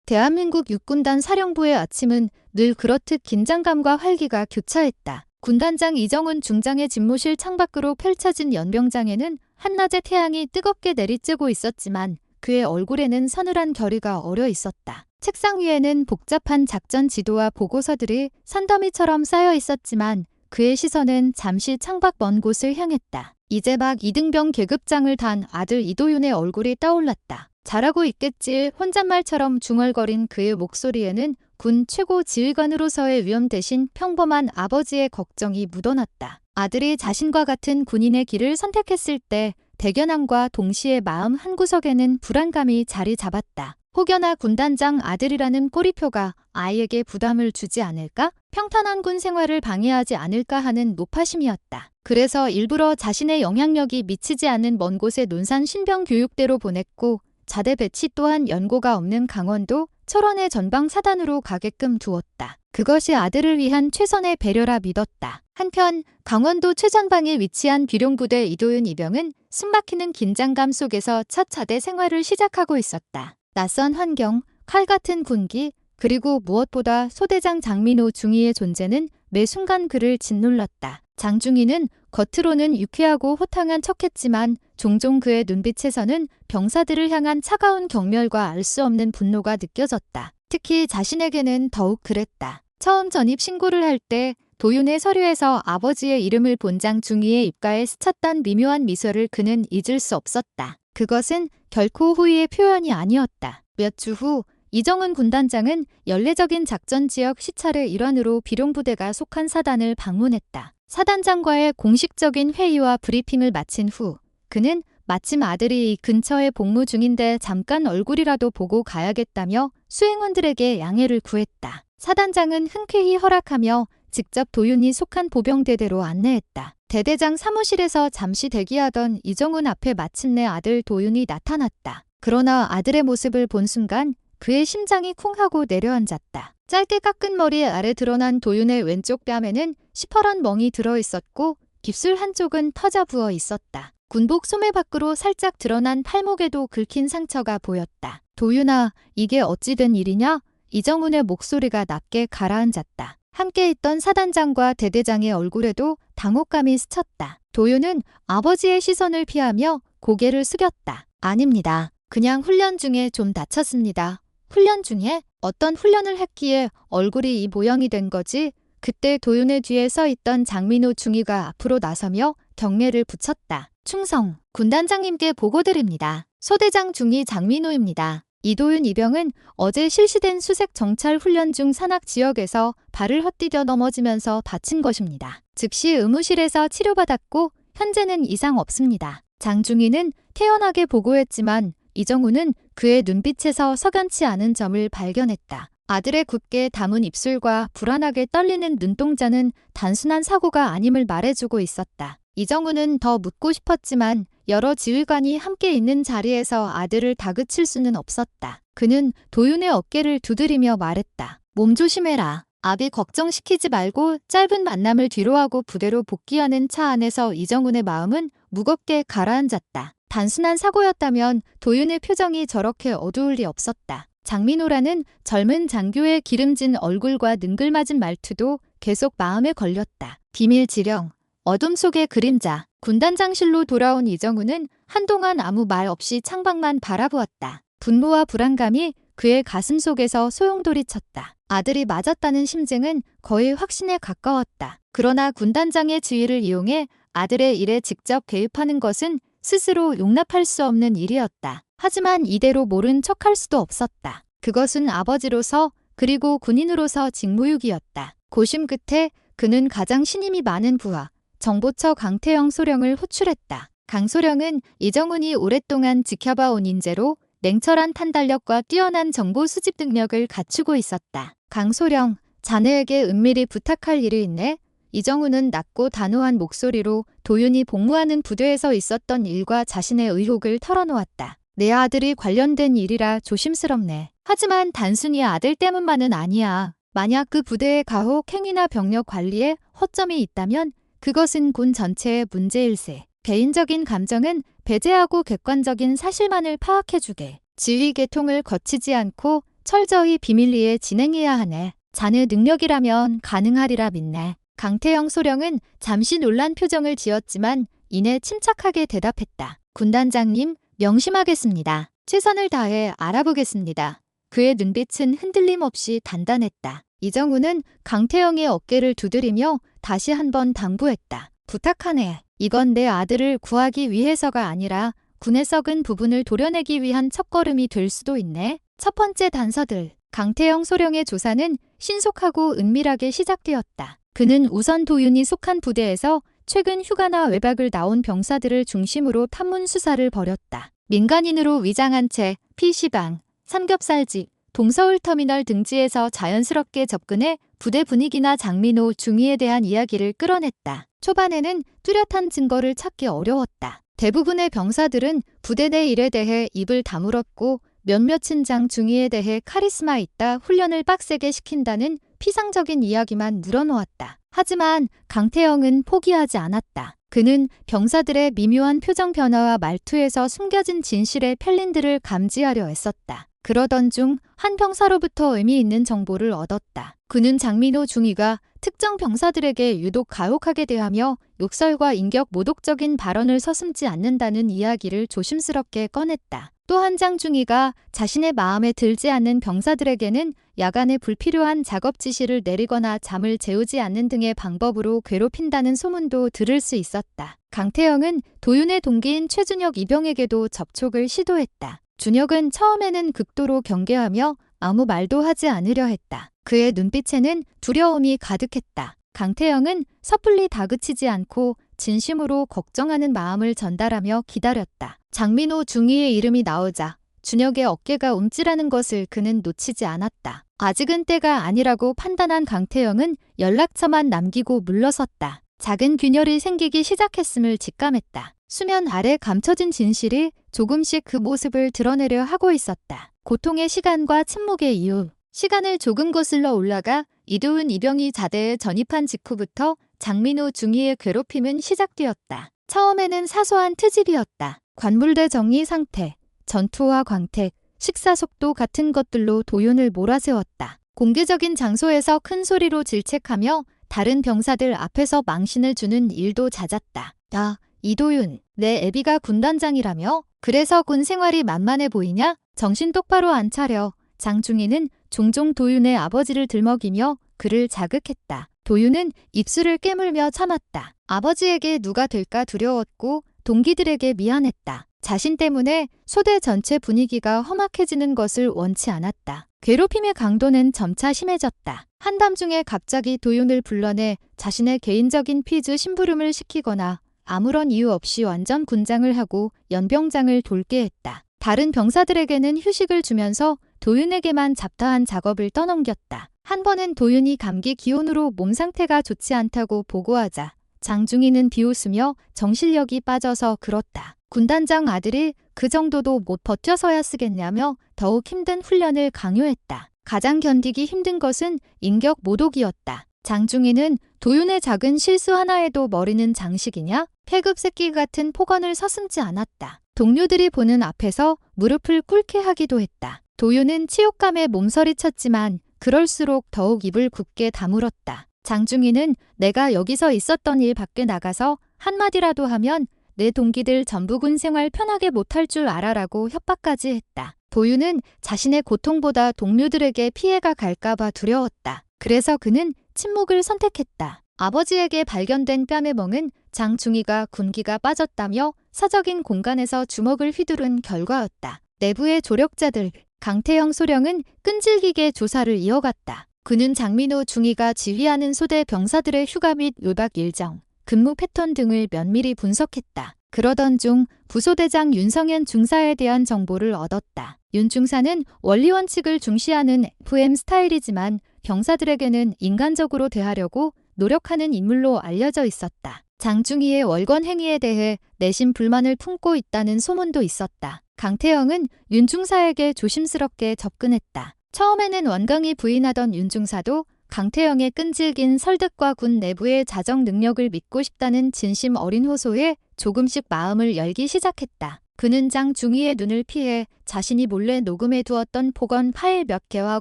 대한민국 육군단 사령부의 아침은 늘 그렇듯 긴장감과 활기가 교차했다. 군단장 이정훈 중장의 집무실 창밖으로 펼쳐진 연병장에는 한낮의 태양이 뜨겁게 내리쬐고 있었지만 그의 얼굴에는 서늘한 결의가 어려 있었다. 책상 위에는 복잡한 작전 지도와 보고서들이 산더미처럼 쌓여 있었지만 그의 시선은 잠시 창밖 먼 곳을 향했다. 이제 막 이등병 계급장을 단 아들 이도윤의 얼굴이 떠올랐다. 잘하고 있겠지 혼잣말처럼 중얼거린 그의 목소리에는 군 최고 지휘관으로서의 위험 대신 평범한 아버지의 걱정이 묻어났다. 아들이 자신과 같은 군인의 길을 선택했을 때 대견함과 동시에 마음 한구석에는 불안감이 자리 잡았다. 혹여나 군단장 아들이라는 꼬리표가 아이에게 부담을 주지 않을까? 평탄한 군 생활을 방해하지 않을까 하는 노파심이었다. 그래서 일부러 자신의 영향력이 미치지 않는 먼 곳의 논산 신병교육대로 보냈고 자대 배치 또한 연고가 없는 강원도 철원의 전방 사단으로 가게끔 두었다. 그것이 아들을 위한 최선의 배려라 믿었다. 한편 강원도 최전방에 위치한 비룡부대 이도윤 이병은 숨막히는 긴장감 속에서 첫 자대 생활을 시작하고 있었다. 낯선 환경, 칼 같은 군기, 그리고 무엇보다 소대장 장민호 중위의 존재는 매 순간 그를 짓눌렀다. 장중위는 겉으로는 유쾌하고 호탕한 척했지만 종종 그의 눈빛에서는 병사들을 향한 차가운 경멸과 알 수 없는 분노가 느껴졌다. 특히 자신에게는 더욱 그랬다. 처음 전입 신고를 할 때 도윤의 서류에서 아버지의 이름을 본 장중위의 입가에 스쳤던 미묘한 미소를 그는 잊을 수 없었다. 그것은 결코 호의의 표현이 아니었다. 몇 주 후 이정훈 군단장은 연례적인 작전지역 시찰의 일환으로 비룡부대가 속한 사단을 방문했다. 사단장과의 공식적인 회의와 브리핑을 마친 후 그는 마침 아들이 이 근처에 복무 중인데 잠깐 얼굴이라도 보고 가야겠다며 수행원들에게 양해를 구했다. 사단장은 흔쾌히 허락하며 직접 도윤이 속한 보병대대로 안내했다. 대대장 사무실에서 잠시 대기하던 이정훈 앞에 마침내 아들 도윤이 나타났다. 그러나 아들의 모습을 본 순간 그의 심장이 쿵 하고 내려앉았다. 짧게 깎은 머리 아래 드러난 도윤의 왼쪽 뺨에는 시퍼런 멍이 들어있었고 깁술 한쪽은 터져 부어 있었다. 군복 소매 밖으로 살짝 드러난 팔목에도 긁힌 상처가 보였다. 도윤아, 이게 어찌 된 일이냐? 이정훈의 목소리가 낮게 가라앉았다. 함께 있던 사단장과 대대장의 얼굴에도 당혹감이 스쳤다. 도윤은 아버지의 시선을 피하며 고개를 숙였다. 아닙니다. 그냥 훈련 중에 좀 다쳤습니다. 훈련 중에? 어떤 훈련을 했기에 얼굴이 이 모양이 된 거지? 그때 도윤의 뒤에 서 있던 장민호 중위가 앞으로 나서며 경례를 붙였다. 충성, 군단장님께 보고드립니다. 소대장 중위 장민호입니다. 이도윤 이병은 어제 실시된 수색 정찰 훈련 중 산악 지역에서 발을 헛디뎌 넘어지면서 다친 것입니다. 즉시 의무실에서 치료받았고 현재는 이상 없습니다. 장중위는 태연하게 보고했지만 이정훈은 그의 눈빛에서 석연치 않은 점을 발견했다. 아들의 굳게 담은 입술과 불안하게 떨리는 눈동자는 단순한 사고가 아님을 말해주고 있었다. 이정훈은 더 묻고 싶었지만 여러 지휘관이 함께 있는 자리에서 아들을 다그칠 수는 없었다. 그는 도윤의 어깨를 두드리며 말했다. 몸 조심해라. 아비 걱정시키지 말고 짧은 만남을 뒤로하고 부대로 복귀하는 차 안에서 이정훈의 마음은 무겁게 가라앉았다. 단순한 사고였다면 도윤의 표정이 저렇게 어두울 리 없었다. 장민호라는 젊은 장교의 기름진 얼굴과 능글맞은 말투도 계속 마음에 걸렸다. 비밀 지령, 어둠 속의 그림자. 군단장실로 돌아온 이정훈은 한동안 아무 말 없이 창밖만 바라보았다. 분노와 불안감이 그의 가슴 속에서 소용돌이쳤다. 아들이 맞았다는 심증은 거의 확신에 가까웠다. 그러나 군단장의 지위를 이용해 아들의 일에 직접 개입하는 것은 스스로 용납할 수 없는 일이었다. 하지만 이대로 모른 척할 수도 없었다. 그것은 아버지로서 그리고 군인으로서 직무유기였다. 고심 끝에 그는 가장 신임이 많은 부하, 정보처 강태영 소령을 호출했다. 강 소령은 이정훈이 오랫동안 지켜봐온 인재로 냉철한 판단력과 뛰어난 정보 수집 능력을 갖추고 있었다. 강 소령, 자네에게 은밀히 부탁할 일이 있네. 이정훈은 낮고 단호한 목소리로 도윤이 복무하는 부대에서 있었던 일과 자신의 의혹을 털어놓았다. 내 아들이 관련된 일이라 조심스럽네. 하지만 단순히 아들 때문만은 아니야. 만약 그 부대의 가혹 행위나 병력 관리에 허점이 있다면 그것은 군 전체의 문제일세. 개인적인 감정은 배제하고 객관적인 사실만을 파악해주게. 지휘 계통을 거치지 않고 철저히 비밀리에 진행해야 하네. 자네 능력이라면 가능하리라 믿네. 강태영 소령은 잠시 놀란 표정을 지었지만 이내 침착하게 대답했다. 군단장님, 명심하겠습니다. 최선을 다해 알아보겠습니다. 그의 눈빛은 흔들림 없이 단단했다. 이정우는 강태영의 어깨를 두드리며 다시 한번 당부했다. 부탁하네. 이건 내 아들을 구하기 위해서가 아니라 군의 썩은 부분을 도려내기 위한 첫걸음이 될 수도 있네. 첫 번째 단서들. 강태영 소령의 조사는 신속하고 은밀하게 시작되었다. 그는 우선 도윤이 속한 부대에서 최근 휴가나 외박을 나온 병사들을 중심으로 탐문 수사를 벌였다. 민간인으로 위장한 채 PC방, 삼겹살집, 동서울터미널 등지에서 자연스럽게 접근해 부대 분위기나 장민호 중위에 대한 이야기를 끌어냈다. 초반에는 뚜렷한 증거를 찾기 어려웠다. 대부분의 병사들은 부대 내 일에 대해 입을 다물었고 몇몇 친장 중위에 대해 카리스마 있다 훈련을 빡세게 시킨다는 피상적인 이야기만 늘어놓았다. 하지만 강태영은 포기하지 않았다. 그는 병사들의 미묘한 표정 변화와 말투에서 숨겨진 진실의 편린들을 감지하려 애썼다. 그러던 중 한 병사로부터 의미 있는 정보를 얻었다. 그는 장민호 중위가 특정 병사들에게 유독 가혹하게 대하며 욕설과 인격 모독적인 발언을 서슴지 않는다는 이야기를 조심스럽게 꺼냈다. 또 한 장 중위가 자신의 마음에 들지 않는 병사들에게는 야간에 불필요한 작업 지시를 내리거나 잠을 재우지 않는 등의 방법으로 괴롭힌다는 소문도 들을 수 있었다. 강태영은 도윤의 동기인 최준혁 이병에게도 접촉을 시도했다. 준혁은 처음에는 극도로 경계하며 아무 말도 하지 않으려 했다. 그의 눈빛에는 두려움이 가득했다. 강태영은 섣불리 다그치지 않고 진심으로 걱정하는 마음을 전달하며 기다렸다. 장민호 중위의 이름이 나오자 준혁의 어깨가 움찔하는 것을 그는 놓치지 않았다. 아직은 때가 아니라고 판단한 강태영은 연락처만 남기고 물러섰다. 작은 균열이 생기기 시작했음을 직감했다. 수면 아래 감춰진 진실이 조금씩 그 모습을 드러내려 하고 있었다. 고통의 시간과 침묵의 이유. 시간을 조금 거슬러 올라가 이도훈 이병이 자대에 전입한 직후부터 장민호 중위의 괴롭힘은 시작되었다. 처음에는 사소한 트집이었다. 관물대 정리 상태, 전투와 광택, 식사 속도 같은 것들로 도윤을 몰아세웠다. 공개적인 장소에서 큰 소리로 질책하며 다른 병사들 앞에서 망신을 주는 일도 잦았다. 야, 이도윤, 내 애비가 군단장이라며? 그래서 군 생활이 만만해 보이냐? 정신 똑바로 안 차려. 장중위는 종종 도윤의 아버지를 들먹이며 그를 자극했다. 도윤은 입술을 깨물며 참았다. 아버지에게 누가 될까 두려웠고 동기들에게 미안했다. 자신 때문에 소대 전체 분위기가 험악해지는 것을 원치 않았다. 괴롭힘의 강도는 점차 심해졌다. 한밤중에 갑자기 도윤을 불러내 자신의 개인적인 퀴즈 심부름을 시키거나 아무런 이유 없이 완전 군장을 하고 연병장을 돌게 했다. 다른 병사들에게는 휴식을 주면서 도윤에게만 잡다한 작업을 떠넘겼다. 한 번은 도윤이 감기 기운으로 몸 상태가 좋지 않다고 보고하자 장중위는 비웃으며 정신력이 빠져서 그렇다. 군단장 아들이 그 정도도 못 버텨서야 쓰겠냐며 더욱 힘든 훈련을 강요했다. 가장 견디기 힘든 것은 인격 모독이었다. 장중위는 도윤의 작은 실수 하나에도 머리는 장식이냐? 폐급 새끼 같은 폭언을 서슴지 않았다. 동료들이 보는 앞에서 무릎을 꿇게 하기도 했다. 도윤은 치욕감에 몸서리쳤지만 그럴수록 더욱 입을 굳게 다물었다. 장중위는 내가 여기서 있었던 일 밖에 나가서 한마디라도 하면 내 동기들 전부 군 생활 편하게 못할 줄 알아라고 협박까지 했다. 도윤은 자신의 고통보다 동료들에게 피해가 갈까봐 두려웠다. 그래서 그는 침묵을 선택했다. 아버지에게 발견된 뺨의 멍은 장중위가 군기가 빠졌다며 사적인 공간에서 주먹을 휘두른 결과였다. 내부의 조력자들, 강태영 소령은 끈질기게 조사를 이어갔다. 그는 장민호 중위가 지휘하는 소대 병사들의 휴가 및 외박 일정, 근무 패턴 등을 면밀히 분석했다. 그러던 중 부소대장 윤성현 중사에 대한 정보를 얻었다. 윤 중사는 원리 원칙을 중시하는 FM 스타일이지만 병사들에게는 인간적으로 대하려고 노력하는 인물로 알려져 있었다. 장중위의 월권 행위에 대해 내심 불만을 품고 있다는 소문도 있었다. 강태영은 윤 중사에게 조심스럽게 접근했다. 처음에는 완강히 부인하던 윤 중사도 강태영의 끈질긴 설득과 군 내부의 자정 능력을 믿고 싶다는 진심 어린 호소에 조금씩 마음을 열기 시작했다. 그는 장중희의 눈을 피해 자신이 몰래 녹음해 두었던 폭언 파일 몇 개와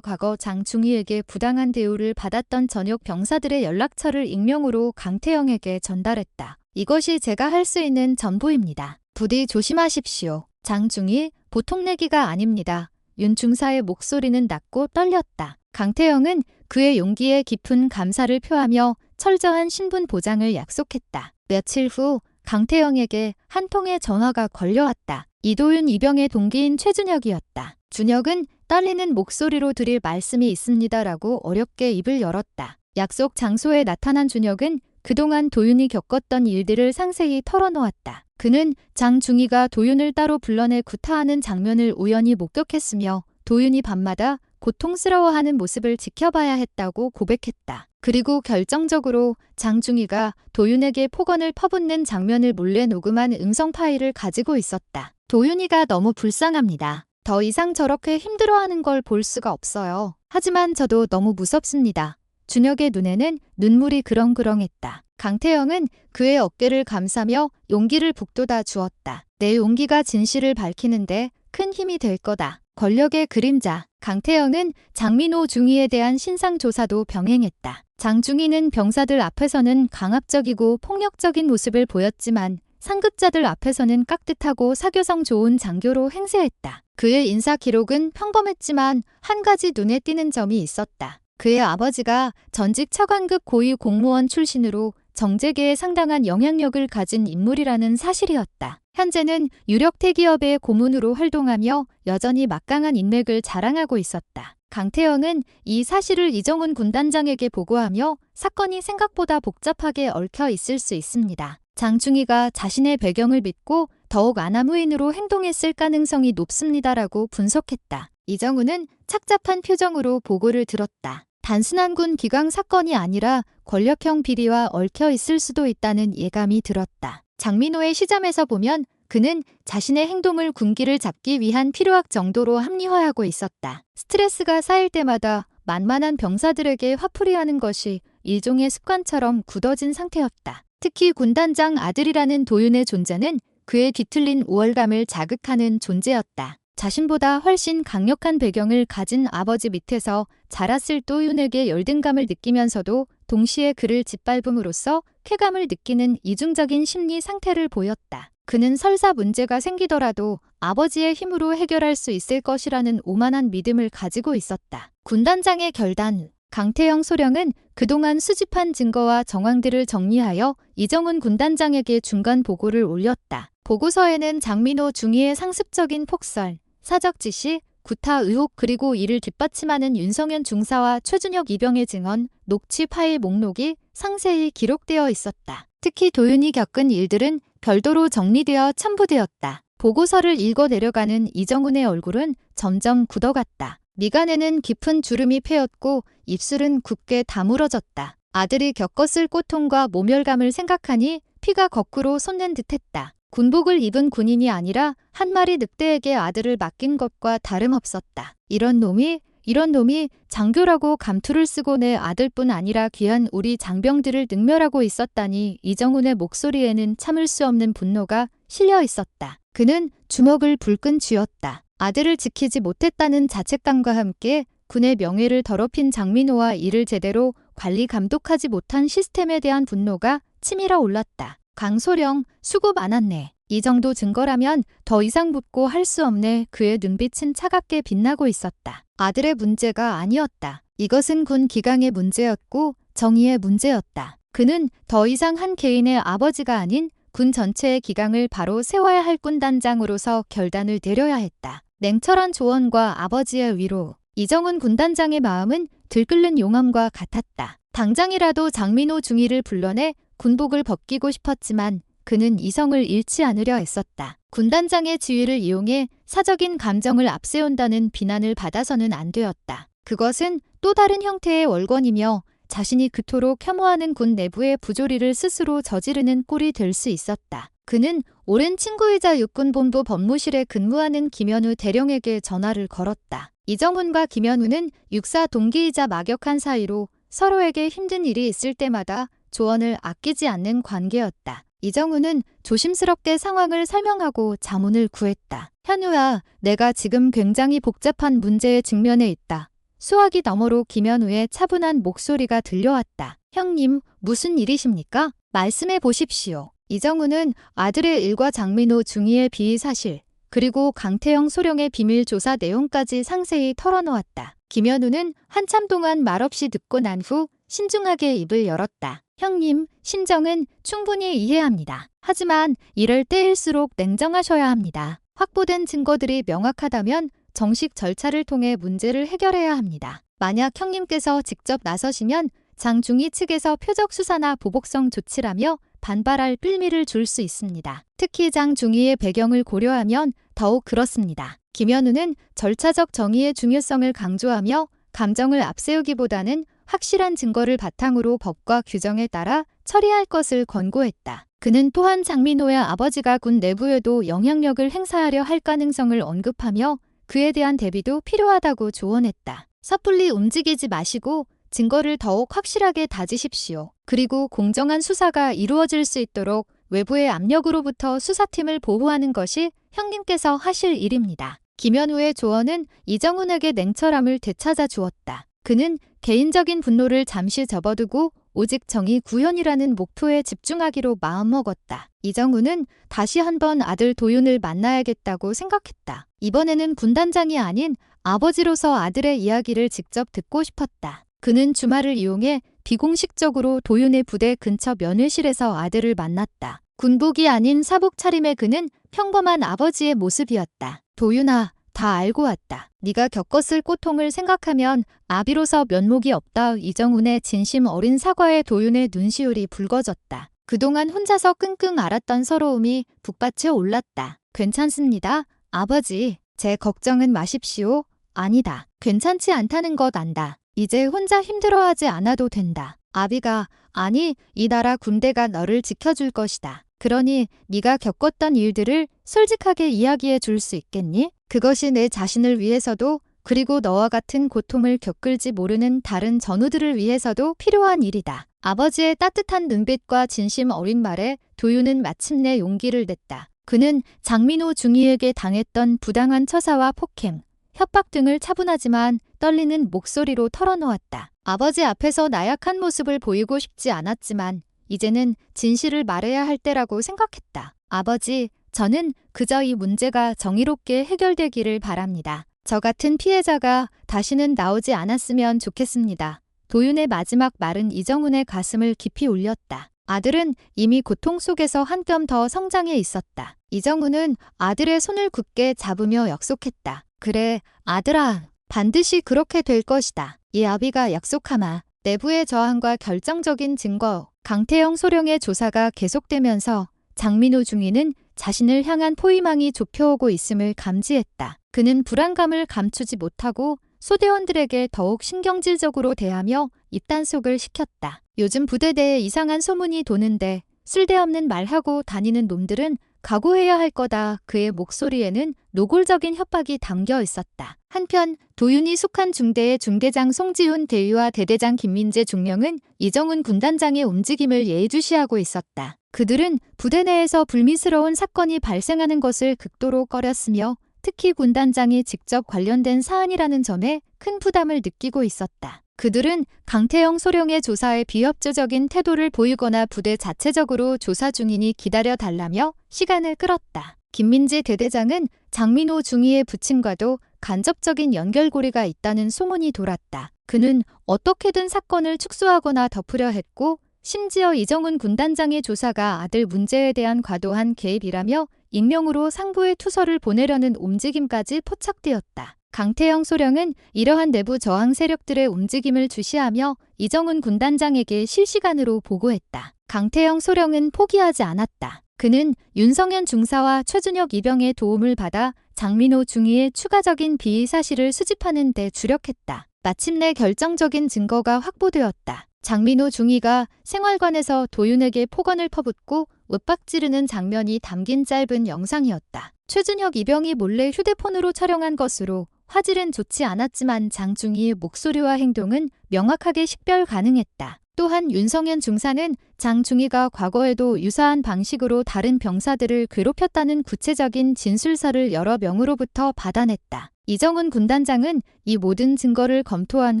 과거 장중희에게 부당한 대우를 받았던 전역 병사들의 연락처를 익명으로 강태영에게 전달했다. 이것이 제가 할 수 있는 전부입니다. 부디 조심하십시오. 장중희, 보통 내기가 아닙니다. 윤 중사의 목소리는 낮고 떨렸다. 강태영은 그의 용기에 깊은 감사를 표하며 철저한 신분 보장을 약속했다. 며칠 후 강태영에게 한 통의 전화가 걸려왔다. 이도윤 이병의 동기인 최준혁이었다. 준혁은 떨리는 목소리로 드릴 말씀이 있습니다라고 어렵게 입을 열었다. 약속 장소에 나타난 준혁은 그동안 도윤이 겪었던 일들을 상세히 털어놓았다. 그는 장중희가 도윤을 따로 불러내 구타하는 장면을 우연히 목격했으며 도윤이 밤마다 고통스러워하는 모습을 지켜봐야 했다고 고백했다. 그리고 결정적으로 장중희가 도윤에게 폭언을 퍼붓는 장면을 몰래 녹음한 음성 파일을 가지고 있었다. 도윤이가 너무 불쌍합니다. 더 이상 저렇게 힘들어하는 걸 볼 수가 없어요. 하지만 저도 너무 무섭습니다. 준혁의 눈에는 눈물이 그렁그렁했다. 강태영은 그의 어깨를 감싸며 용기를 북돋아 주었다. 내 용기가 진실을 밝히는데 큰 힘이 될 거다. 권력의 그림자. 강태영은 장민호 중위에 대한 신상조사도 병행했다. 장중위는 병사들 앞에서는 강압적이고 폭력적인 모습을 보였지만 상급자들 앞에서는 깍듯하고 사교성 좋은 장교로 행세했다. 그의 인사 기록은 평범했지만 한 가지 눈에 띄는 점이 있었다. 그의 아버지가 전직 차관급 고위 공무원 출신으로 정재계에 상당한 영향력을 가진 인물이라는 사실이었다. 현재는 유력 대기업의 고문으로 활동하며 여전히 막강한 인맥을 자랑하고 있었다. 강태영은 이 사실을 이정훈 군단장에게 보고하며 사건이 생각보다 복잡하게 얽혀 있을 수 있습니다. 장중희가 자신의 배경을 믿고 더욱 아나무인으로 행동했을 가능성이 높습니다라고 분석했다. 이정훈은 착잡한 표정으로 보고를 들었다. 단순한 군 기강 사건이 아니라 권력형 비리와 얽혀 있을 수도 있다는 예감이 들었다. 장민호의 시점에서 보면 그는 자신의 행동을 군기를 잡기 위한 필요악 정도로 합리화하고 있었다. 스트레스가 쌓일 때마다 만만한 병사들에게 화풀이하는 것이 일종의 습관처럼 굳어진 상태였다. 특히 군단장 아들이라는 도윤의 존재는 그의 뒤틀린 우월감을 자극하는 존재였다. 자신보다 훨씬 강력한 배경을 가진 아버지 밑에서 자랐을 도윤에게 열등감을 느끼면서도 동시에 그를 짓밟음으로써 쾌감을 느끼는 이중적인 심리 상태를 보였다. 그는 설사 문제가 생기더라도 아버지의 힘으로 해결할 수 있을 것이라는 오만한 믿음을 가지고 있었다. 군단장의 결단. 강태영 소령은 그동안 수집한 증거와 정황들을 정리하여 이정훈 군단장에게 중간 보고를 올렸다. 보고서에는 장민호 중위의 상습적인 폭설, 사적 지시, 구타 의혹 그리고 이를 뒷받침하는 윤성현 중사와 최준혁 이병의 증언, 녹취 파일 목록이 상세히 기록되어 있었다. 특히 도윤이 겪은 일들은 별도로 정리되어 첨부되었다. 보고서를 읽어 내려가는 이정훈의 얼굴은 점점 굳어갔다. 미간에는 깊은 주름이 패였고 입술은 굳게 다물어졌다. 아들이 겪었을 고통과 모멸감을 생각하니 피가 거꾸로 솟는 듯했다. 군복을 입은 군인이 아니라 한 마리 늑대에게 아들을 맡긴 것과 다름없었다. 이런 놈이 장교라고 감투를 쓰고 내 아들뿐 아니라 귀한 우리 장병들을 능멸하고 있었다니. 이정훈의 목소리에는 참을 수 없는 분노가 실려 있었다. 그는 주먹을 불끈 쥐었다. 아들을 지키지 못했다는 자책감과 함께 군의 명예를 더럽힌 장민호와 이를 제대로 관리 감독하지 못한 시스템에 대한 분노가 치밀어 올랐다. 강소령, 수고 많았네. 이 정도 증거라면 더 이상 묻고 할 수 없네. 그의 눈빛은 차갑게 빛나고 있었다. 아들의 문제가 아니었다. 이것은 군 기강의 문제였고 정의의 문제였다. 그는 더 이상 한 개인의 아버지가 아닌 군 전체의 기강을 바로 세워야 할 군단장으로서 결단을 내려야 했다. 냉철한 조언과 아버지의 위로. 이정훈 군단장의 마음은 들끓는 용암과 같았다. 당장이라도 장민호 중위를 불러내 군복을 벗기고 싶었지만 그는 이성을 잃지 않으려 애썼다. 군단장의 지위를 이용해 사적인 감정을 앞세운다는 비난을 받아서는 안 되었다. 그것은 또 다른 형태의 월권이며 자신이 그토록 혐오하는 군 내부의 부조리를 스스로 저지르는 꼴이 될 수 있었다. 그는 오랜 친구이자 육군본부 법무실에 근무하는 김현우 대령에게 전화를 걸었다. 이정훈과 김현우는 육사 동기이자 막역한 사이로 서로에게 힘든 일이 있을 때마다 조언을 아끼지 않는 관계였다. 이정훈은 조심스럽게 상황을 설명하고 자문을 구했다. 현우야, 내가 지금 굉장히 복잡한 문제에 직면해 있다. 수화기 너머로 김현우의 차분한 목소리가 들려왔다. 형님, 무슨 일이십니까? 말씀해 보십시오. 이정훈은 아들의 일과 장민호 중위의 비위 사실, 그리고 강태영 소령의 비밀 조사 내용까지 상세히 털어놓았다. 김현우는 한참 동안 말없이 듣고 난 후 신중하게 입을 열었다. 형님, 심정은 충분히 이해합니다. 하지만 이럴 때일수록 냉정하셔야 합니다. 확보된 증거들이 명확하다면 정식 절차를 통해 문제를 해결해야 합니다. 만약 형님께서 직접 나서시면 장중위 측에서 표적 수사나 보복성 조치라며 반발할 빌미를 줄 수 있습니다. 특히 장중위의 배경을 고려하면 더욱 그렇습니다. 김현우는 절차적 정의의 중요성을 강조하며 감정을 앞세우기보다는 확실한 증거를 바탕으로 법과 규정에 따라 처리할 것을 권고했다. 그는 또한 장민호의 아버지가 군 내부에도 영향력을 행사하려 할 가능성을 언급하며 그에 대한 대비도 필요하다고 조언했다. 섣불리 움직이지 마시고 증거를 더욱 확실하게 다지십시오. 그리고 공정한 수사가 이루어질 수 있도록 외부의 압력으로부터 수사팀을 보호하는 것이 형님께서 하실 일입니다. 김현우의 조언은 이정훈에게 냉철함을 되찾아 주었다. 그는 개인적인 분노를 잠시 접어두고 오직 정의 구현이라는 목표에 집중하기로 마음먹었다. 이정훈은 다시 한번 아들 도윤을 만나야겠다고 생각했다. 이번에는 군단장이 아닌 아버지로서 아들의 이야기를 직접 듣고 싶었다. 그는 주말을 이용해 비공식적으로 도윤의 부대 근처 면회실에서 아들을 만났다. 군복이 아닌 사복 차림의 그는 평범한 아버지의 모습이었다. 도윤아, 다 알고 왔다. 네가 겪었을 고통을 생각하면 아비로서 면목이 없다. 이정훈의 진심 어린 사과에 도윤의 눈시울이 붉어졌다. 그동안 혼자서 끙끙 앓았던 서러움이 북받쳐 올랐다. 괜찮습니다. 아버지, 제 걱정은 마십시오. 아니다. 괜찮지 않다는 것 안다. 이제 혼자 힘들어하지 않아도 된다. 아비가, 아니, 이 나라 군대가 너를 지켜줄 것이다. 그러니 네가 겪었던 일들을 솔직하게 이야기해 줄 수 있겠니? 그것이 내 자신을 위해서도 그리고 너와 같은 고통을 겪을지 모르는 다른 전우들을 위해서도 필요한 일이다. 아버지의 따뜻한 눈빛과 진심 어린 말에 도윤은 마침내 용기를 냈다. 그는 장민호 중위에게 당했던 부당한 처사와 폭행, 협박 등을 차분하지만 떨리는 목소리로 털어놓았다. 아버지 앞에서 나약한 모습을 보이고 싶지 않았지만 이제는 진실을 말해야 할 때라고 생각했다. 아버지, 저는 그저 이 문제가 정의롭게 해결되기를 바랍니다. 저 같은 피해자가 다시는 나오지 않았으면 좋겠습니다. 도윤의 마지막 말은 이정훈의 가슴을 깊이 울렸다. 아들은 이미 고통 속에서 한 뼘 더 성장해 있었다. 이정훈은 아들의 손을 굳게 잡으며 약속했다. 그래, 아들아, 반드시 그렇게 될 것이다. 이 아비가 약속하마. 내부의 저항과 결정적인 증거, 강태영 소령의 조사가 계속되면서 장민호 중위는 자신을 향한 포위망이 좁혀오고 있음을 감지했다. 그는 불안감을 감추지 못하고 소대원들에게 더욱 신경질적으로 대하며 입단속을 시켰다. 요즘 부대 내에 이상한 소문이 도는데 쓸데없는 말하고 다니는 놈들은 각오해야 할 거다. 그의 목소리에는 노골적인 협박이 담겨 있었다. 한편 도윤이 속한 중대의 중대장 송지훈 대위와 대대장 김민재 중령은 이정훈 군단장의 움직임을 예의주시하고 있었다. 그들은 부대 내에서 불미스러운 사건이 발생하는 것을 극도로 꺼렸으며 특히 군단장이 직접 관련된 사안이라는 점에 큰 부담을 느끼고 있었다. 그들은 강태영 소령의 조사에 비협조적인 태도를 보이거나 부대 자체적으로 조사 중이니 기다려달라며 시간을 끌었다. 김민재 대대장은 장민호 중위의 부친과도 간접적인 연결고리가 있다는 소문이 돌았다. 그는 어떻게든 사건을 축소하거나 덮으려 했고 심지어 이정훈 군단장의 조사가 아들 문제에 대한 과도한 개입이라며 익명으로 상부에 투서를 보내려는 움직임까지 포착되었다. 강태영 소령은 이러한 내부 저항 세력들의 움직임을 주시하며 이정훈 군단장에게 실시간으로 보고했다. 강태영 소령은 포기하지 않았다. 그는 윤성현 중사와 최준혁 이병의 도움을 받아 장민호 중위의 추가적인 비위 사실을 수집하는 데 주력했다. 마침내 결정적인 증거가 확보되었다. 장민호 중위가 생활관에서 도윤에게 폭언을 퍼붓고 윽박지르는 장면이 담긴 짧은 영상이었다. 최준혁 이병이 몰래 휴대폰으로 촬영한 것으로 화질은 좋지 않았지만 장중위의 목소리와 행동은 명확하게 식별 가능했다. 또한 윤성현 중사는 장중희가 과거에도 유사한 방식으로 다른 병사들을 괴롭혔다는 구체적인 진술서를 여러 명으로부터 받아냈다. 이정훈 군단장은 이 모든 증거를 검토한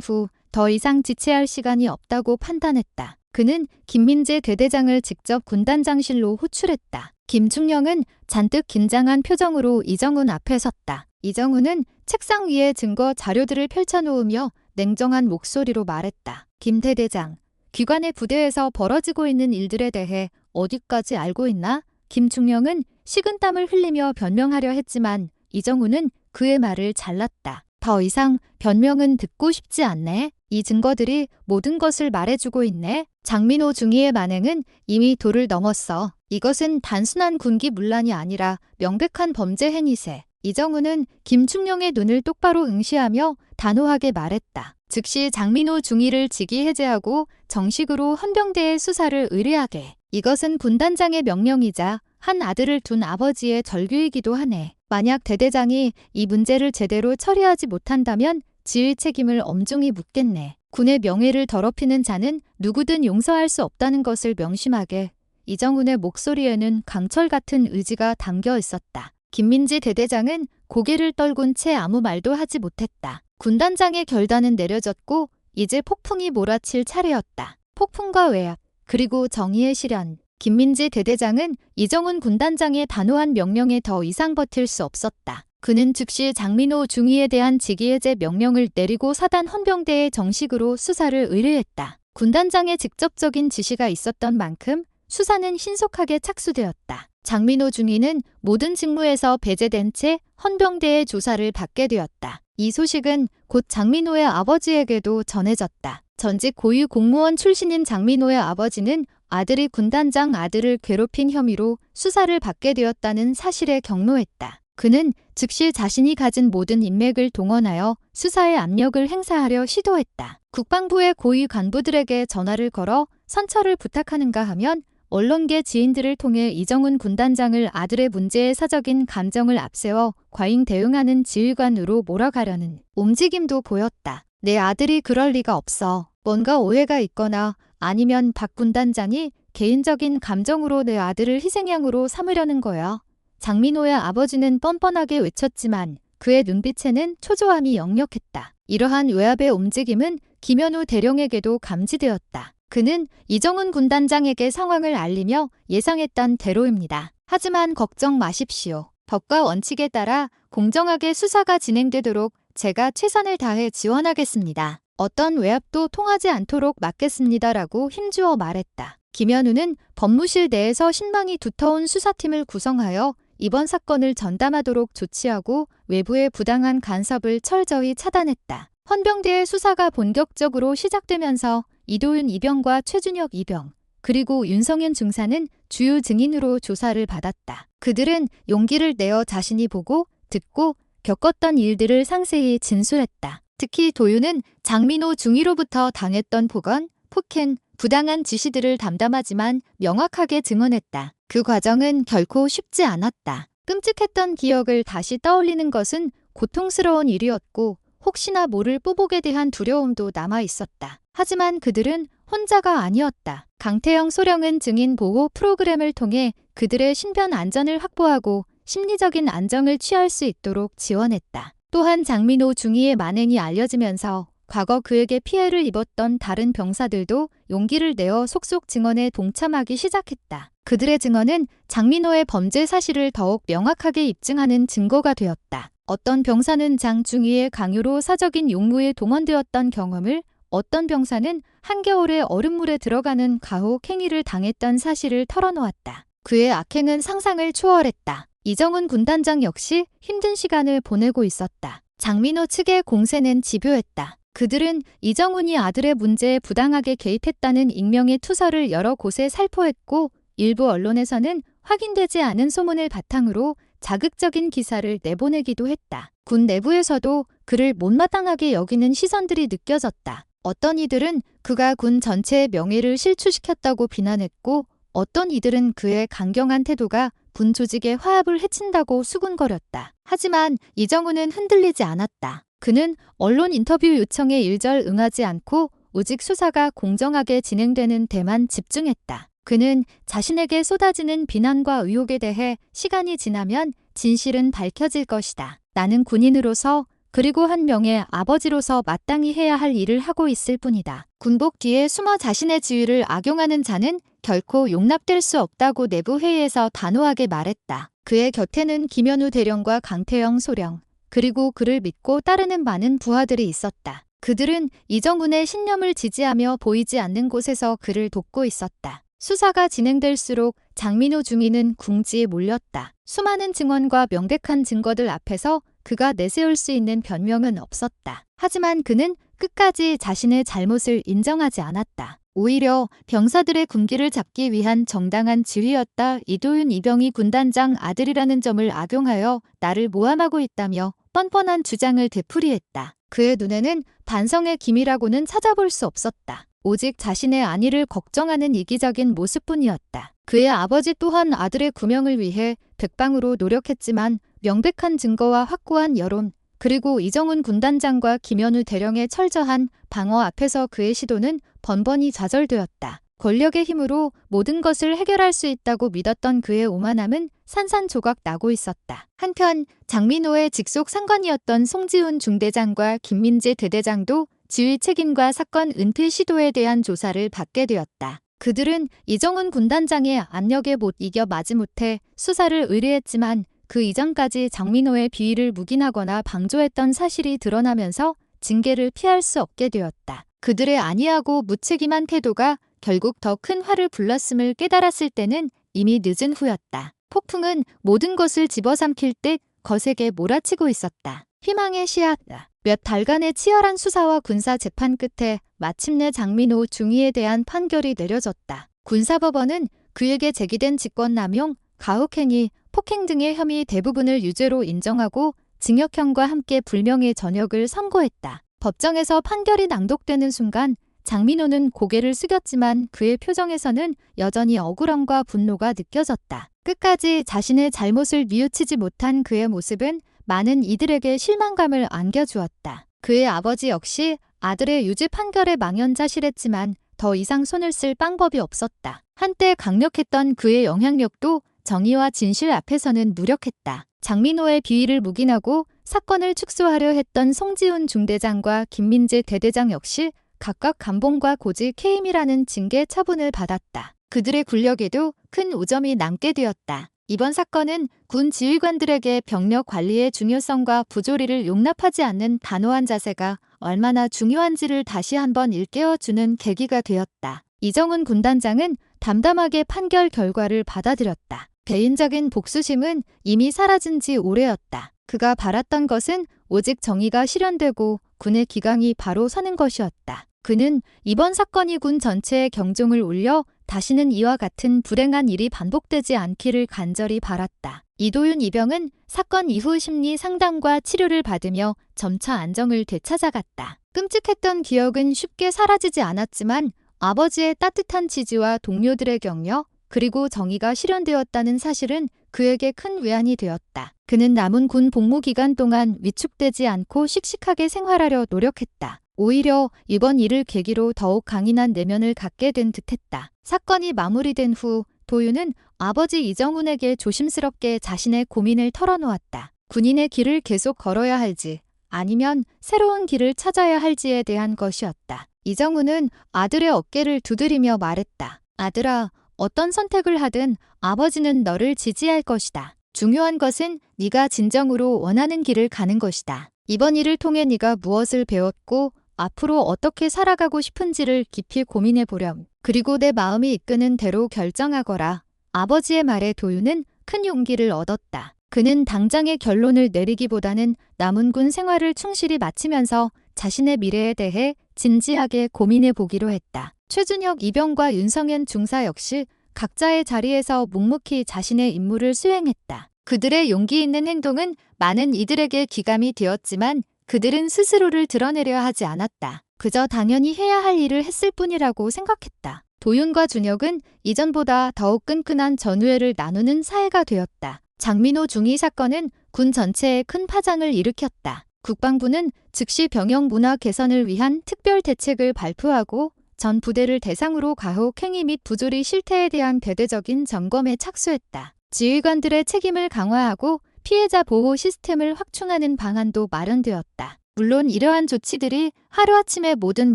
후 더 이상 지체할 시간이 없다고 판단했다. 그는 김민재 대대장을 직접 군단장실로 호출했다. 김충령은 잔뜩 긴장한 표정으로 이정훈 앞에 섰다. 이정훈은 책상 위에 증거 자료들을 펼쳐놓으며 냉정한 목소리로 말했다. 김 대대장, 기관의 부대에서 벌어지고 있는 일들에 대해 어디까지 알고 있나? 김충령은 식은땀을 흘리며 변명하려 했지만 이정훈은 그의 말을 잘랐다. 더 이상 변명은 듣고 싶지 않네. 이 증거들이 모든 것을 말해주고 있네. 장민호 중위의 만행은 이미 도를 넘었어. 이것은 단순한 군기문란이 아니라 명백한 범죄 행위세. 이정훈은 김충령의 눈을 똑바로 응시하며 단호하게 말했다. 즉시 장민호 중위를 직위 해제하고 정식으로 헌병대의 수사를 의뢰하게. 이것은 군단장의 명령이자 한 아들을 둔 아버지의 절규이기도 하네. 만약 대대장이 이 문제를 제대로 처리하지 못한다면 지휘 책임을 엄중히 묻겠네. 군의 명예를 더럽히는 자는 누구든 용서할 수 없다는 것을 명심하게. 이정훈의 목소리에는 강철 같은 의지가 담겨 있었다. 김민지 대대장은 고개를 떨군 채 아무 말도 하지 못했다. 군단장의 결단은 내려졌고 이제 폭풍이 몰아칠 차례였다. 폭풍과 외압, 그리고 정의의 실현. 김민지 대대장은 이정훈 군단장의 단호한 명령에 더 이상 버틸 수 없었다. 그는 즉시 장민호 중위에 대한 직위해제 명령을 내리고 사단 헌병대에 정식으로 수사를 의뢰했다. 군단장의 직접적인 지시가 있었던 만큼 수사는 신속하게 착수되었다. 장민호 중위는 모든 직무에서 배제된 채 헌병대의 조사를 받게 되었다. 이 소식은 곧 장민호의 아버지에게도 전해졌다. 전직 고위 공무원 출신인 장민호의 아버지는 아들이 군단장 아들을 괴롭힌 혐의로 수사를 받게 되었다는 사실에 경노했다. 그는 즉시 자신이 가진 모든 인맥을 동원하여 수사에 압력을 행사하려 시도했다. 국방부의 고위 간부들에게 전화를 걸어 선처를 부탁하는가 하면 언론계 지인들을 통해 이정훈 군단장을 아들의 문제에 사적인 감정을 앞세워 과잉 대응하는 지휘관으로 몰아가려는 움직임도 보였다. 내 아들이 그럴 리가 없어. 뭔가 오해가 있거나 아니면 박 군단장이 개인적인 감정으로 내 아들을 희생양으로 삼으려는 거야. 장민호의 아버지는 뻔뻔하게 외쳤지만 그의 눈빛에는 초조함이 역력했다. 이러한 외압의 움직임은 김현우 대령에게도 감지되었다. 그는 이정훈 군단장에게 상황을 알리며 예상했던 대로입니다. 하지만 걱정 마십시오. 법과 원칙에 따라 공정하게 수사가 진행되도록 제가 최선을 다해 지원하겠습니다. 어떤 외압도 통하지 않도록 막겠습니다라고 힘주어 말했다. 김현우는 법무실 내에서 신망이 두터운 수사팀을 구성하여 이번 사건을 전담하도록 조치하고 외부의 부당한 간섭을 철저히 차단했다. 헌병대의 수사가 본격적으로 시작되면서 이도윤 이병과 최준혁 이병, 그리고 윤성현 중사는 주요 증인으로 조사를 받았다. 그들은 용기를 내어 자신이 보고, 듣고, 겪었던 일들을 상세히 진술했다. 특히 도윤은 장민호 중위로부터 당했던 폭언, 폭행, 부당한 지시들을 담담하지만 명확하게 증언했다. 그 과정은 결코 쉽지 않았다. 끔찍했던 기억을 다시 떠올리는 것은 고통스러운 일이었고 혹시나 모를 뽀복에 대한 두려움도 남아 있었다. 하지만 그들은 혼자가 아니었다. 강태영 소령은 증인 보호 프로그램을 통해 그들의 신변 안전을 확보하고 심리적인 안정을 취할 수 있도록 지원했다. 또한 장민호 중위의 만행이 알려지면서 과거 그에게 피해를 입었던 다른 병사들도 용기를 내어 속속 증언에 동참하기 시작했다. 그들의 증언은 장민호의 범죄 사실을 더욱 명확하게 입증하는 증거가 되었다. 어떤 병사는 장 중위의 강요로 사적인 용무에 동원되었던 경험을, 어떤 병사는 한겨울에 얼음물에 들어가는 가혹 행위를 당했던 사실을 털어놓았다. 그의 악행은 상상을 초월했다. 이정훈 군단장 역시 힘든 시간을 보내고 있었다. 장민호 측의 공세는 집요했다. 그들은 이정훈이 아들의 문제에 부당하게 개입했다는 익명의 투서를 여러 곳에 살포했고 일부 언론에서는 확인되지 않은 소문을 바탕으로 자극적인 기사를 내보내기도 했다. 군 내부에서도 그를 못마땅하게 여기는 시선들이 느껴졌다. 어떤 이들은 그가 군 전체의 명예를 실추시켰다고 비난했고 어떤 이들은 그의 강경한 태도가 군 조직의 화합을 해친다고 수군거렸다. 하지만 이정훈은 흔들리지 않았다. 그는 언론 인터뷰 요청에 일절 응하지 않고 오직 수사가 공정하게 진행되는 데만 집중했다. 그는 자신에게 쏟아지는 비난과 의혹에 대해 시간이 지나면 진실은 밝혀질 것이다. 나는 군인으로서 그리고 한 명의 아버지로서 마땅히 해야 할 일을 하고 있을 뿐이다. 군복 뒤에 숨어 자신의 지위를 악용하는 자는 결코 용납될 수 없다고 내부 회의에서 단호하게 말했다. 그의 곁에는 김현우 대령과 강태영 소령, 그리고 그를 믿고 따르는 많은 부하들이 있었다. 그들은 이정훈의 신념을 지지하며 보이지 않는 곳에서 그를 돕고 있었다. 수사가 진행될수록 장민호 중위는 궁지에 몰렸다. 수많은 증언과 명백한 증거들 앞에서 그가 내세울 수 있는 변명은 없었다. 하지만 그는 끝까지 자신의 잘못을 인정하지 않았다. 오히려 병사들의 군기를 잡기 위한 정당한 지휘였다. 이도윤 이병희 군단장 아들이라는 점을 악용하여 나를 모함하고 있다며 뻔뻔한 주장을 되풀이했다. 그의 눈에는 반성의 기미라고는 찾아볼 수 없었다. 오직 자신의 안위를 걱정하는 이기적인 모습뿐이었다. 그의 아버지 또한 아들의 구명을 위해 백방으로 노력했지만 명백한 증거와 확고한 여론, 그리고 이정훈 군단장과 김현우 대령의 철저한 방어 앞에서 그의 시도는 번번이 좌절되었다. 권력의 힘으로 모든 것을 해결할 수 있다고 믿었던 그의 오만함은 산산조각 나고 있었다. 한편 장민호의 직속 상관이었던 송지훈 중대장과 김민재 대대장도 지휘 책임과 사건 은폐 시도에 대한 조사를 받게 되었다. 그들은 이정훈 군단장의 압력에 못 이겨 마지못해 수사를 의뢰했지만 그 이전까지 장민호의 비위를 묵인하거나 방조했던 사실이 드러나면서 징계를 피할 수 없게 되었다. 그들의 안이하고 무책임한 태도가 결국 더 큰 화를 불렀음을 깨달았을 때는 이미 늦은 후였다. 폭풍은 모든 것을 집어삼킬 듯 거세게 몰아치고 있었다. 희망의 씨앗. 몇 달간의 치열한 수사와 군사 재판 끝에 마침내 장민호 중위에 대한 판결이 내려졌다. 군사법원은 그에게 제기된 직권남용, 가혹행위, 폭행 등의 혐의 대부분을 유죄로 인정하고 징역형과 함께 불명예 전역을 선고했다. 법정에서 판결이 낭독되는 순간 장민호는 고개를 숙였지만 그의 표정에서는 여전히 억울함과 분노가 느껴졌다. 끝까지 자신의 잘못을 뉘우치지 못한 그의 모습은 많은 이들에게 실망감을 안겨주었다. 그의 아버지 역시 아들의 유죄 판결에 망연자실했지만 더 이상 손을 쓸 방법이 없었다. 한때 강력했던 그의 영향력도 정의와 진실 앞에서는 무력했다. 장민호의 비위를 묵인하고 사건을 축소하려 했던 송지훈 중대장과 김민재 대대장 역시 각각 감봉과 고직 해임이라는 징계 처분을 받았다. 그들의 굴력에도 큰 오점이 남게 되었다. 이번 사건은 군 지휘관들에게 병력 관리의 중요성과 부조리를 용납하지 않는 단호한 자세가 얼마나 중요한지를 다시 한번 일깨워주는 계기가 되었다. 이정훈 군단장은 담담하게 판결 결과를 받아들였다. 개인적인 복수심은 이미 사라진 지 오래였다. 그가 바랐던 것은 오직 정의가 실현되고 군의 기강이 바로 서는 것이었다. 그는 이번 사건이 군 전체의 경종을 울려 다시는 이와 같은 불행한 일이 반복되지 않기를 간절히 바랐다. 이도윤 이병은 사건 이후 심리 상담과 치료를 받으며 점차 안정을 되찾아갔다. 끔찍했던 기억은 쉽게 사라지지 않았지만 아버지의 따뜻한 지지와 동료들의 격려, 그리고 정의가 실현되었다는 사실은 그에게 큰 위안이 되었다. 그는 남은 군 복무 기간 동안 위축되지 않고 씩씩하게 생활하려 노력했다. 오히려 이번 일을 계기로 더욱 강인한 내면을 갖게 된 듯했다. 사건이 마무리된 후 도윤은 아버지 이정훈에게 조심스럽게 자신의 고민을 털어놓았다. 군인의 길을 계속 걸어야 할지 아니면 새로운 길을 찾아야 할지에 대한 것이었다. 이정훈은 아들의 어깨를 두드리며 말했다. 아들아, 어떤 선택을 하든 아버지는 너를 지지할 것이다. 중요한 것은 네가 진정으로 원하는 길을 가는 것이다. 이번 일을 통해 네가 무엇을 배웠고 앞으로 어떻게 살아가고 싶은지를 깊이 고민해 보렴. 그리고 내 마음이 이끄는 대로 결정하거라. 아버지의 말에 도윤은 큰 용기를 얻었다. 그는 당장의 결론을 내리기보다는 남은 군 생활을 충실히 마치면서 자신의 미래에 대해 진지하게 고민해 보기로 했다. 최준혁 이병과 윤성현 중사 역시 각자의 자리에서 묵묵히 자신의 임무를 수행했다. 그들의 용기 있는 행동은 많은 이들에게 귀감이 되었지만 그들은 스스로를 드러내려 하지 않았다. 그저 당연히 해야 할 일을 했을 뿐이라고 생각했다. 도윤과 준혁은 이전보다 더욱 끈끈한 전우애를 나누는 사이가 되었다. 장민호 중위 사건은 군 전체에 큰 파장을 일으켰다. 국방부는 즉시 병영 문화 개선을 위한 특별 대책을 발표하고 전 부대를 대상으로 가혹 행위 및 부조리 실태에 대한 대대적인 점검에 착수했다. 지휘관들의 책임을 강화하고 피해자 보호 시스템을 확충하는 방안도 마련되었다. 물론 이러한 조치들이 하루아침에 모든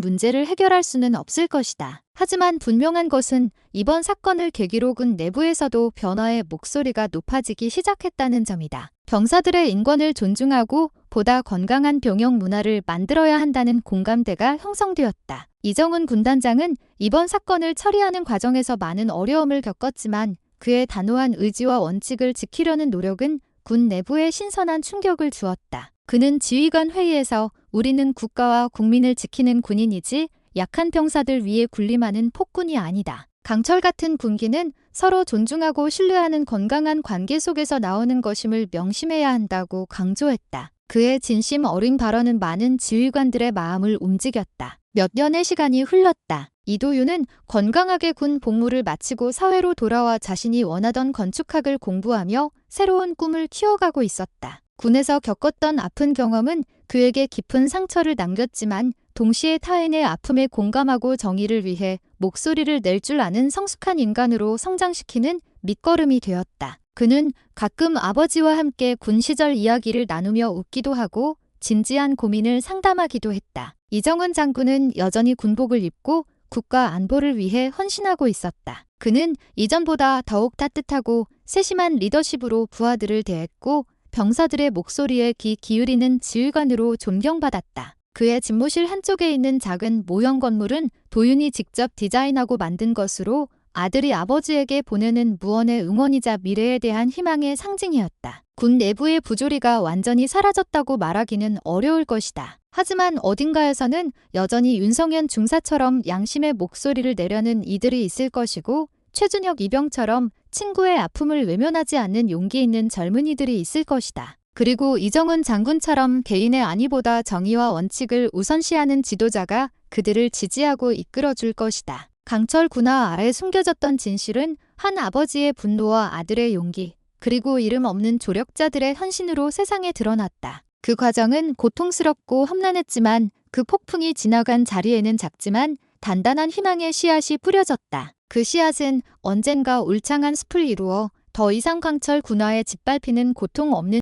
문제를 해결할 수는 없을 것이다. 하지만 분명한 것은 이번 사건을 계기로 군 내부에서도 변화의 목소리가 높아지기 시작했다는 점이다. 병사들의 인권을 존중하고 보다 건강한 병영 문화를 만들어야 한다는 공감대가 형성되었다. 이정훈 군단장은 이번 사건을 처리하는 과정에서 많은 어려움을 겪었지만 그의 단호한 의지와 원칙을 지키려는 노력은 군 내부에 신선한 충격을 주었다. 그는 지휘관 회의에서 우리는 국가와 국민을 지키는 군인이지 약한 병사들 위에 군림하는 폭군이 아니다. 강철 같은 군기는 서로 존중하고 신뢰하는 건강한 관계 속에서 나오는 것임을 명심해야 한다고 강조했다. 그의 진심 어린 발언은 많은 지휘관들의 마음을 움직였다. 몇 년의 시간이 흘렀다. 이도윤은 건강하게 군 복무를 마치고 사회로 돌아와 자신이 원하던 건축학을 공부하며 새로운 꿈을 키워가고 있었다. 군에서 겪었던 아픈 경험은 그에게 깊은 상처를 남겼지만 동시에 타인의 아픔에 공감하고 정의를 위해 목소리를 낼 줄 아는 성숙한 인간으로 성장시키는 밑거름이 되었다. 그는 가끔 아버지와 함께 군 시절 이야기를 나누며 웃기도 하고 진지한 고민을 상담하기도 했다. 이정훈 장군은 여전히 군복을 입고 국가 안보를 위해 헌신하고 있었다. 그는 이전보다 더욱 따뜻하고 세심한 리더십으로 부하들을 대했고 병사들의 목소리에 귀 기울이는 지휘관으로 존경받았다. 그의 집무실 한쪽에 있는 작은 모형 건물은 도윤이 직접 디자인하고 만든 것으로 아들이 아버지에게 보내는 무언의 응원이자 미래에 대한 희망의 상징이었다. 군 내부의 부조리가 완전히 사라졌다고 말하기는 어려울 것이다. 하지만 어딘가에서는 여전히 윤성현 중사처럼 양심의 목소리를 내려는 이들이 있을 것이고 최준혁 이병처럼 친구의 아픔을 외면하지 않는 용기 있는 젊은이들이 있을 것이다. 그리고 이정훈 장군처럼 개인의 안위보다 정의와 원칙을 우선시하는 지도자가 그들을 지지하고 이끌어줄 것이다. 강철 군화 아래 숨겨졌던 진실은 한 아버지의 분노와 아들의 용기, 그리고 이름 없는 조력자들의 헌신으로 세상에 드러났다. 그 과정은 고통스럽고 험난했지만 그 폭풍이 지나간 자리에는 작지만 단단한 희망의 씨앗이 뿌려졌다. 그 씨앗은 언젠가 울창한 숲을 이루어 더 이상 강철 군화에 짓밟히는 고통 없는